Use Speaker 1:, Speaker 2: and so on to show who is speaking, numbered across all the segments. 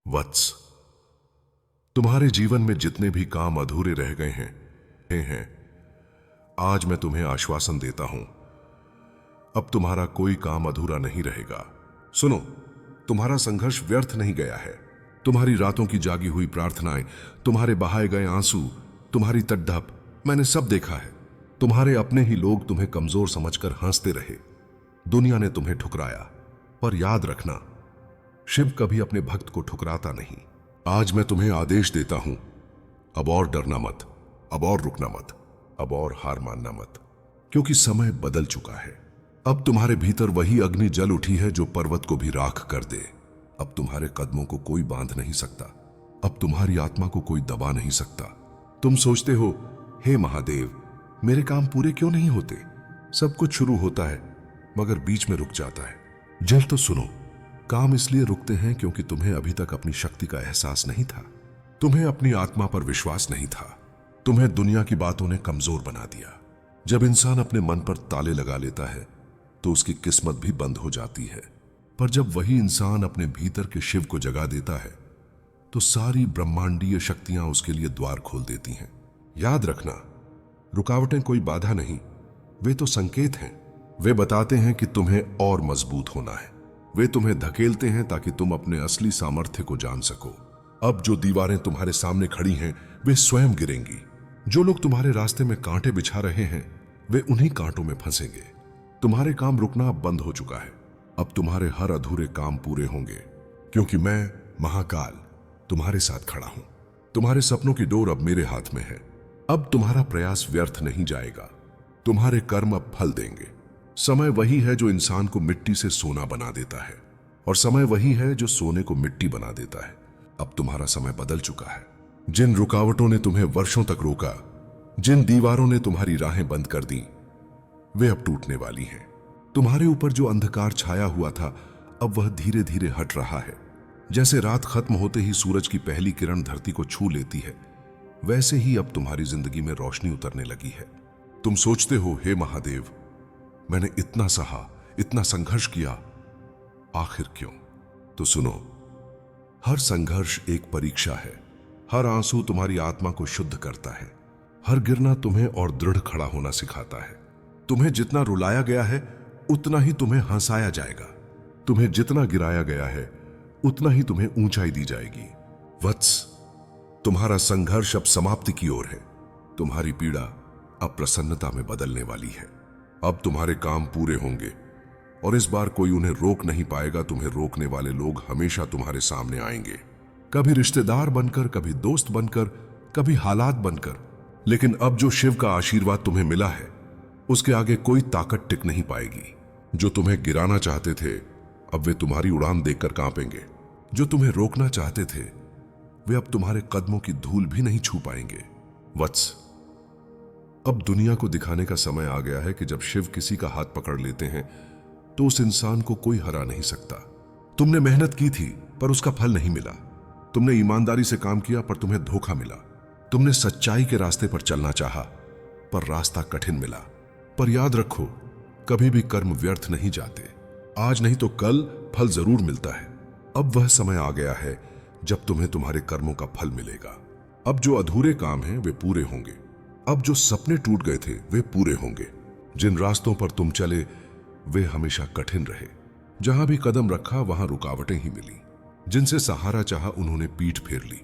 Speaker 1: वत्स, तुम्हारे जीवन में जितने भी काम अधूरे रह गए हैं, आज मैं तुम्हें आश्वासन देता हूं, अब तुम्हारा कोई काम अधूरा नहीं रहेगा। सुनो, तुम्हारा संघर्ष व्यर्थ नहीं गया है। तुम्हारी रातों की जागी हुई प्रार्थनाएं, तुम्हारे बहाए गए आंसू, तुम्हारी तड़प, मैंने सब देखा है। तुम्हारे अपने ही लोग तुम्हें कमजोर समझकर हंसते रहे। दुनिया ने तुम्हें ठुकराया, पर याद रखना, शिव कभी अपने भक्त को ठुकराता नहीं। आज मैं तुम्हें आदेश देता हूं, अब और डरना मत, अब और रुकना मत, अब और हार मानना मत, क्योंकि समय बदल चुका है। अब तुम्हारे भीतर वही अग्नि जल उठी है जो पर्वत को भी राख कर दे। अब तुम्हारे कदमों को कोई बांध नहीं सकता, अब तुम्हारी आत्मा को कोई दबा नहीं सकता। तुम सोचते हो, हे महादेव, मेरे काम पूरे क्यों नहीं होते? सब कुछ शुरू होता है मगर बीच में रुक जाता है। जल तो सुनो, काम इसलिए रुकते हैं क्योंकि तुम्हें अभी तक अपनी शक्ति का एहसास नहीं था, तुम्हें अपनी आत्मा पर विश्वास नहीं था, तुम्हें दुनिया की बातों ने कमजोर बना दिया। जब इंसान अपने मन पर ताले लगा लेता है तो उसकी किस्मत भी बंद हो जाती है, पर जब वही इंसान अपने भीतर के शिव को जगा देता है तो सारी ब्रह्मांडीय शक्तियां उसके लिए द्वार खोल देती हैं। याद रखना, रुकावटें कोई बाधा नहीं, वे तो संकेत हैं। वे बताते हैं कि तुम्हें और मजबूत होना है। वे तुम्हें धकेलते हैं ताकि तुम अपने असली सामर्थ्य को जान सको। अब जो दीवारें तुम्हारे सामने खड़ी हैं, वे स्वयं गिरेंगी। जो लोग तुम्हारे रास्ते में कांटे बिछा रहे हैं, वे उन्हीं कांटों में फंसेंगे। तुम्हारे काम रुकना अब बंद हो चुका है। अब तुम्हारे हर अधूरे काम पूरे होंगे, क्योंकि मैं महाकाल तुम्हारे साथ खड़ा हूं। तुम्हारे सपनों की डोर अब मेरे हाथ में है। अब तुम्हारा प्रयास व्यर्थ नहीं जाएगा। तुम्हारे कर्म अब फल देंगे। समय वही है जो इंसान को मिट्टी से सोना बना देता है, और समय वही है जो सोने को मिट्टी बना देता है। अब तुम्हारा समय बदल चुका है। जिन रुकावटों ने तुम्हें वर्षों तक रोका, जिन दीवारों ने तुम्हारी राहें बंद कर दी, वे अब टूटने वाली हैं। तुम्हारे ऊपर जो अंधकार छाया हुआ था, अब वह धीरे धीरे हट रहा है। जैसे रात खत्म होते ही सूरज की पहली किरण धरती को छू लेती है, वैसे ही अब तुम्हारी जिंदगी में रोशनी उतरने लगी है। तुम सोचते हो, हे महादेव, मैंने इतना सहा, इतना संघर्ष किया, आखिर क्यों? तो सुनो, हर संघर्ष एक परीक्षा है। हर आंसू तुम्हारी आत्मा को शुद्ध करता है। हर गिरना तुम्हें और दृढ़ खड़ा होना सिखाता है। तुम्हें जितना रुलाया गया है, उतना ही तुम्हें हंसाया जाएगा। तुम्हें जितना गिराया गया है, उतना ही तुम्हें ऊंचाई दी जाएगी। वत्स, तुम्हारा संघर्ष अब समाप्ति की ओर है। तुम्हारी पीड़ा अब प्रसन्नता में बदलने वाली है। अब तुम्हारे काम पूरे होंगे, और इस बार कोई उन्हें रोक नहीं पाएगा। तुम्हें रोकने वाले लोग हमेशा तुम्हारे सामने आएंगे, कभी रिश्तेदार बनकर, कभी दोस्त बनकर, कभी हालात बनकर। लेकिन अब जो शिव का आशीर्वाद तुम्हें मिला है, उसके आगे कोई ताकत टिक नहीं पाएगी। जो तुम्हें गिराना चाहते थे, अब वे तुम्हारी उड़ान देखकर कांपेंगे। जो तुम्हें रोकना चाहते थे, वे अब तुम्हारे कदमों की धूल भी नहीं छू पाएंगे। वत्स, अब दुनिया को दिखाने का समय आ गया है कि जब शिव किसी का हाथ पकड़ लेते हैं तो उस इंसान को कोई हरा नहीं सकता। तुमने मेहनत की थी पर उसका फल नहीं मिला। तुमने ईमानदारी से काम किया पर तुम्हें धोखा मिला। तुमने सच्चाई के रास्ते पर चलना चाहा पर रास्ता कठिन मिला। पर याद रखो, कभी भी कर्म व्यर्थ नहीं जाते। आज नहीं तो कल फल जरूर मिलता है। अब वह समय आ गया है जब तुम्हें तुम्हारे कर्मों का फल मिलेगा। अब जो अधूरे काम हैं वे पूरे होंगे। अब जो सपने टूट गए थे वे पूरे होंगे। जिन रास्तों पर तुम चले वे हमेशा कठिन रहे। जहां भी कदम रखा वहां रुकावटें ही मिली। जिनसे सहारा चाहा उन्होंने पीठ फेर ली।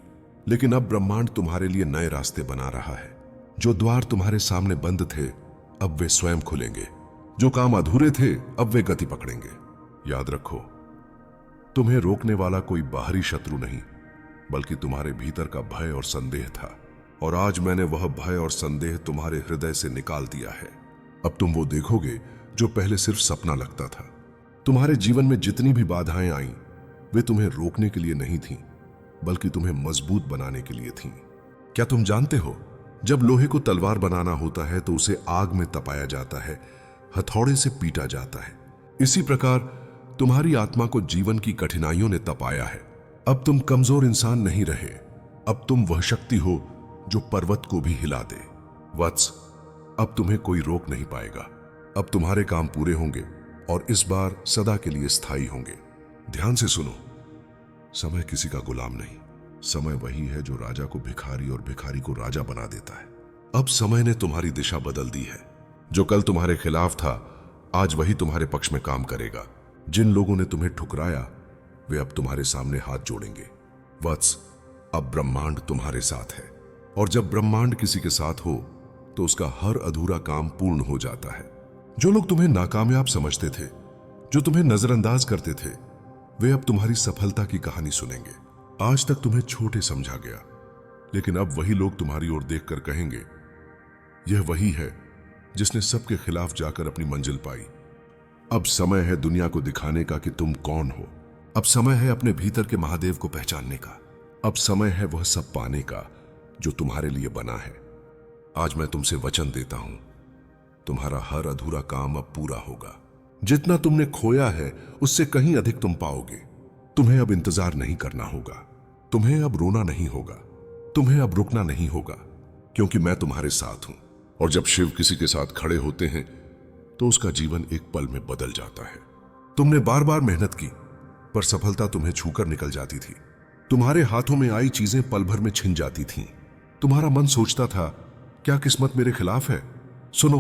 Speaker 1: लेकिन अब ब्रह्मांड तुम्हारे लिए नए रास्ते बना रहा है। जो द्वार तुम्हारे सामने बंद थे, अब वे स्वयं खुलेंगे। जो काम अधूरे थे, अब वे गति पकड़ेंगे। याद रखो, तुम्हें रोकने वाला कोई बाहरी शत्रु नहीं, बल्कि तुम्हारे भीतर का भय और संदेह था। और आज मैंने वह भय और संदेह तुम्हारे हृदय से निकाल दिया है। अब तुम वो देखोगे जो पहले सिर्फ सपना लगता था। तुम्हारे जीवन में जितनी भी बाधाएं आईं, वे तुम्हें रोकने के लिए नहीं थीं, बल्कि तुम्हें मजबूत बनाने के लिए थीं। क्या तुम जानते हो, जब लोहे को तलवार बनाना होता है तो उसे आग में तपाया जाता है, हथौड़े से पीटा जाता है। इसी प्रकार तुम्हारी आत्मा को जीवन की कठिनाइयों ने तपाया है। अब तुम कमजोर इंसान नहीं रहे। अब तुम वह शक्ति हो जो पर्वत को भी हिला दे। वत्स, अब तुम्हें कोई रोक नहीं पाएगा। अब तुम्हारे काम पूरे होंगे और इस बार सदा के लिए स्थायी होंगे। ध्यान से सुनो, समय किसी का गुलाम नहीं, समय वही है जो राजा को भिखारी और भिखारी को राजा बना देता है। अब समय ने तुम्हारी दिशा बदल दी है। जो कल तुम्हारे खिलाफ था आज वही तुम्हारे पक्ष में काम करेगा। जिन लोगों ने तुम्हें ठुकराया वे अब तुम्हारे सामने हाथ जोड़ेंगे। वत्स, अब ब्रह्मांड तुम्हारे साथ है, और जब ब्रह्मांड किसी के साथ हो तो उसका हर अधूरा काम पूर्ण हो जाता है। जो लोग तुम्हें नाकामयाब समझते थे, जो तुम्हें नजरअंदाज करते थे, वे अब तुम्हारी सफलता की कहानी सुनेंगे। आज तक तुम्हें छोटे समझा गया, लेकिन अब वही लोग तुम्हारी ओर देखकर कहेंगे, यह वही है जिसने सबके खिलाफ जाकर अपनी मंजिल पाई। अब समय है दुनिया को दिखाने का कि तुम कौन हो। अब समय है अपने भीतर के महादेव को पहचानने का। अब समय है वह सब पाने का जो तुम्हारे लिए बना है। आज मैं तुमसे वचन देता हूं, तुम्हारा हर अधूरा काम अब पूरा होगा। जितना तुमने खोया है उससे कहीं अधिक तुम पाओगे। तुम्हें अब इंतजार नहीं करना होगा, तुम्हें अब रोना नहीं होगा, तुम्हें अब रुकना नहीं होगा, क्योंकि मैं तुम्हारे साथ हूं। और जब शिव किसी के साथ खड़े होते हैं तो उसका जीवन एक पल में बदल जाता है। तुमने बार बार मेहनत की, पर सफलता तुम्हें छूकर निकल जाती थी। तुम्हारे हाथों में आई चीजें पल भर में छिन जाती थीं। तुम्हारा मन सोचता था, क्या किस्मत मेरे खिलाफ है? सुनो,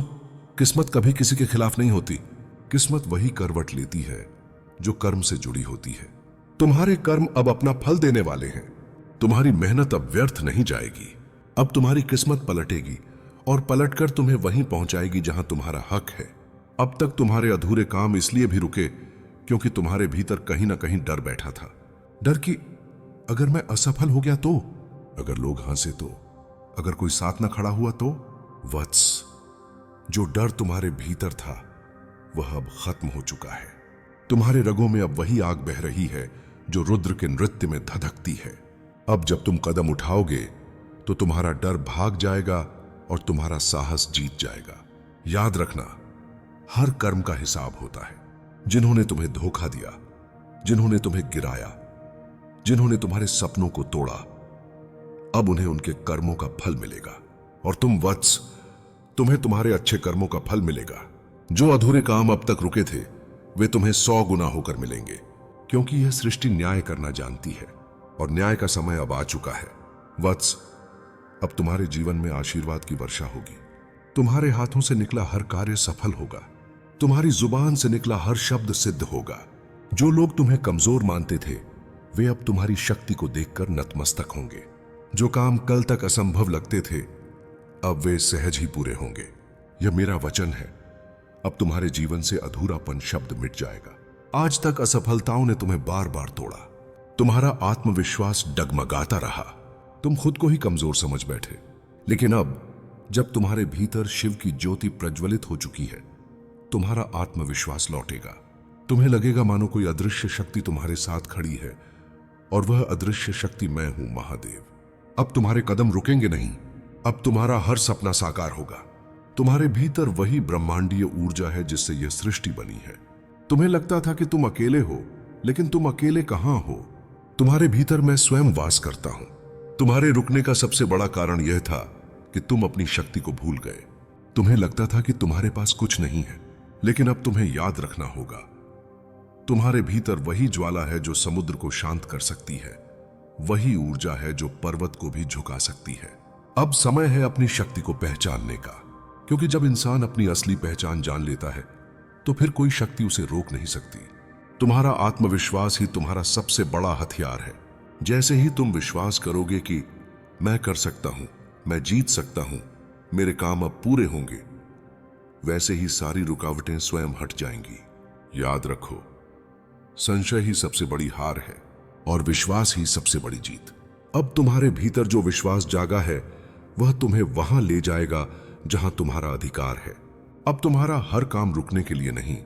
Speaker 1: किस्मत कभी किसी के खिलाफ नहीं होती। किस्मत वही करवट लेती है जो कर्म से जुड़ी होती है। तुम्हारे कर्म अब अपना फल देने वाले हैं। तुम्हारी मेहनत अब व्यर्थ नहीं जाएगी। अब तुम्हारी किस्मत पलटेगी और पलटकर तुम्हें वहीं पहुंचाएगी जहां तुम्हारा हक है। अब तक तुम्हारे अधूरे काम इसलिए भी रुके क्योंकि तुम्हारे भीतर कहीं ना कहीं डर बैठा था। डर कि अगर मैं असफल हो गया तो, अगर लोग हंसे तो, अगर कोई साथ ना खड़ा हुआ तो। वत्स, जो डर तुम्हारे भीतर था वह अब खत्म हो चुका है। तुम्हारे रगों में अब वही आग बह रही है जो रुद्र के नृत्य में धधकती है। अब जब तुम कदम उठाओगे तो तुम्हारा डर भाग जाएगा और तुम्हारा साहस जीत जाएगा। याद रखना, हर कर्म का हिसाब होता है। जिन्होंने तुम्हें धोखा दिया, जिन्होंने तुम्हें गिराया, जिन्होंने तुम्हारे सपनों को तोड़ा, अब उन्हें उनके कर्मों का फल मिलेगा। और तुम वत्स, तुम्हें तुम्हारे अच्छे कर्मों का फल मिलेगा। जो अधूरे काम अब तक रुके थे वे तुम्हें 100 गुना होकर मिलेंगे, क्योंकि यह सृष्टि न्याय करना जानती है और न्याय का समय अब आ चुका है। वत्स, अब तुम्हारे जीवन में आशीर्वाद की वर्षा होगी। तुम्हारे हाथों से निकला हर कार्य सफल होगा। तुम्हारी जुबान से निकला हर शब्द सिद्ध होगा। जो लोग तुम्हें कमजोर मानते थे वे अब तुम्हारी शक्ति को देखकर नतमस्तक होंगे। जो काम कल तक असंभव लगते थे अब वे सहज ही पूरे होंगे। यह मेरा वचन है। अब तुम्हारे जीवन से अधूरापन शब्द मिट जाएगा। आज तक असफलताओं ने तुम्हें बार बार तोड़ा। तुम्हारा आत्मविश्वास डगमगाता रहा। तुम खुद को ही कमजोर समझ बैठे। लेकिन अब जब तुम्हारे भीतर शिव की ज्योति प्रज्वलित हो चुकी है, तुम्हारा आत्मविश्वास लौटेगा। तुम्हें लगेगा मानो कोई अदृश्य शक्ति तुम्हारे साथ खड़ी है, और वह अदृश्य शक्ति मैं हूं, महादेव। अब तुम्हारे कदम रुकेंगे नहीं। अब तुम्हारा हर सपना साकार होगा। तुम्हारे भीतर वही ब्रह्मांडीय ऊर्जा है जिससे यह सृष्टि बनी है। तुम्हें लगता था कि तुम अकेले हो, लेकिन तुम अकेले कहां हो। तुम्हारे भीतर मैं स्वयं वास करता हूं। तुम्हारे रुकने का सबसे बड़ा कारण यह था कि तुम अपनी शक्ति को भूल गए। तुम्हें लगता था कि तुम्हारे पास कुछ नहीं है, लेकिन अब तुम्हें याद रखना होगा, तुम्हारे भीतर वही ज्वाला है जो समुद्र को शांत कर सकती है। वही ऊर्जा है जो पर्वत को भी झुका सकती है। अब समय है अपनी शक्ति को पहचानने का, क्योंकि जब इंसान अपनी असली पहचान जान लेता है तो फिर कोई शक्ति उसे रोक नहीं सकती। तुम्हारा आत्मविश्वास ही तुम्हारा सबसे बड़ा हथियार है। जैसे ही तुम विश्वास करोगे कि मैं कर सकता हूं, मैं जीत सकता हूं, मेरे काम अब पूरे होंगे, वैसे ही सारी रुकावटें स्वयं हट जाएंगी। याद रखो, संशय ही सबसे बड़ी हार है और विश्वास ही सबसे बड़ी जीत। अब तुम्हारे भीतर जो विश्वास जागा है वह तुम्हें वहां ले जाएगा जहां तुम्हारा अधिकार है। अब तुम्हारा हर काम रुकने के लिए नहीं,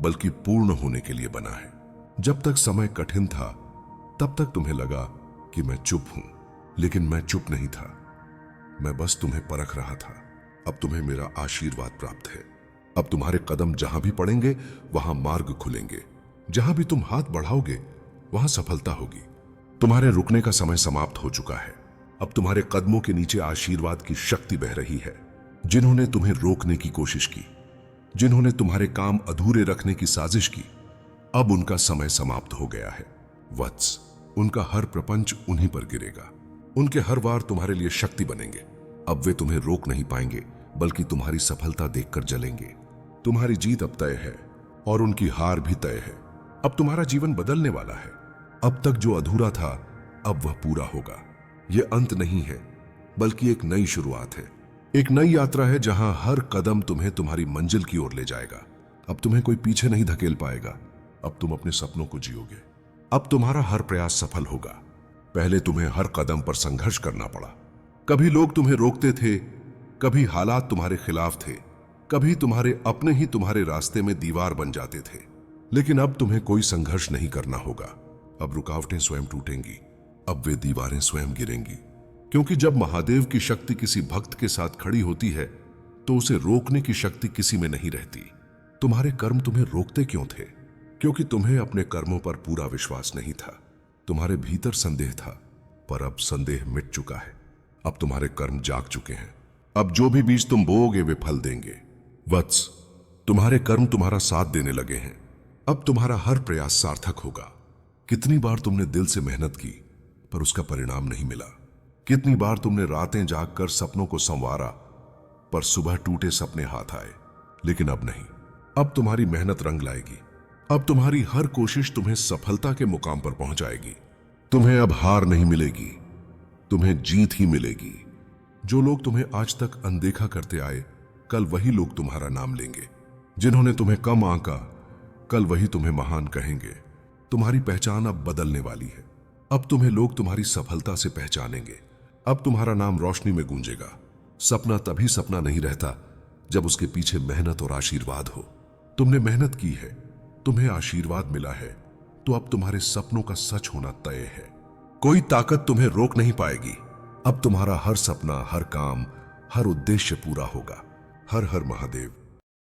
Speaker 1: बल्कि पूर्ण होने के लिए बना है। जब तक समय कठिन था तब तक तुम्हें लगा कि मैं चुप हूं, लेकिन मैं चुप नहीं था। मैं बस तुम्हें परख रहा था। अब तुम्हें मेरा आशीर्वाद प्राप्त है। अब तुम्हारे कदम जहां भी पड़ेंगे वहां मार्ग खुलेंगे। जहां भी तुम हाथ बढ़ाओगे वहां सफलता होगी। तुम्हारे रुकने का समय समाप्त हो चुका है। अब तुम्हारे कदमों के नीचे आशीर्वाद की शक्ति बह रही है। जिन्होंने तुम्हें रोकने की कोशिश की, जिन्होंने तुम्हारे काम अधूरे रखने की साजिश की, अब उनका समय समाप्त हो गया है। वत्स, उनका हर प्रपंच उन्हीं पर गिरेगा। उनके हर वार तुम्हारे लिए शक्ति बनेंगे। अब वे तुम्हें रोक नहीं पाएंगे, बल्कि तुम्हारी सफलता देखकर जलेंगे। तुम्हारी जीत अब तय है और उनकी हार भी तय है। अब तुम्हारा जीवन बदलने वाला है। अब तक जो अधूरा था, अब वह पूरा होगा। यह अंत नहीं है, बल्कि एक नई शुरुआत है। एक नई यात्रा है जहां हर कदम तुम्हें तुम्हारी मंजिल की ओर ले जाएगा। अब तुम्हें कोई पीछे नहीं धकेल पाएगा। अब तुम अपने सपनों को जियोगे। अब तुम्हारा हर प्रयास सफल होगा। पहले तुम्हें हर कदम पर संघर्ष करना पड़ा। कभी लोग तुम्हें रोकते थे, कभी हालात तुम्हारे खिलाफ थे, कभी तुम्हारे अपने ही तुम्हारे रास्ते में दीवार बन जाते थे। लेकिन अब तुम्हें कोई संघर्ष नहीं करना होगा। अब रुकावटें स्वयं टूटेंगी। अब वे दीवारें स्वयं गिरेंगी। क्योंकि जब महादेव की शक्ति किसी भक्त के साथ खड़ी होती है, तो उसे रोकने की शक्ति किसी में नहीं रहती। तुम्हारे कर्म तुम्हें रोकते क्यों थे? क्योंकि तुम्हें अपने कर्मों पर पूरा विश्वास नहीं था। तुम्हारे भीतर संदेह था, पर अब संदेह मिट चुका है। अब तुम्हारे कर्म जाग चुके हैं। अब जो भी बीज तुम बोओगे वे फल देंगे। वत्स, तुम्हारे कर्म तुम्हारा साथ देने लगे हैं। अब तुम्हारा हर प्रयास सार्थक होगा। कितनी बार तुमने दिल से मेहनत की, पर उसका परिणाम नहीं मिला। कितनी बार तुमने रातें जागकर सपनों को संवारा, पर सुबह टूटे सपने हाथ आए। लेकिन अब नहीं। अब तुम्हारी मेहनत रंग लाएगी। अब तुम्हारी हर कोशिश तुम्हें सफलता के मुकाम पर पहुंचाएगी। तुम्हें अब हार नहीं मिलेगी, तुम्हें जीत ही मिलेगी। जो लोग तुम्हें आज तक अनदेखा करते आए, कल वही लोग तुम्हारा नाम लेंगे। जिन्होंने तुम्हें कम आंका, कल वही तुम्हें महान कहेंगे। तुम्हारी पहचान अब बदलने वाली है। अब तुम्हें लोग तुम्हारी सफलता से पहचानेंगे। अब तुम्हारा नाम रोशनी में गूंजेगा। सपना तभी सपना नहीं रहता जब उसके पीछे मेहनत और आशीर्वाद हो। तुमने मेहनत की है, तुम्हें आशीर्वाद मिला है, तो अब तुम्हारे सपनों का सच होना तय है। कोई ताकत तुम्हें रोक नहीं पाएगी। अब तुम्हारा हर सपना, हर काम, हर उद्देश्य पूरा होगा। हर हर महादेव।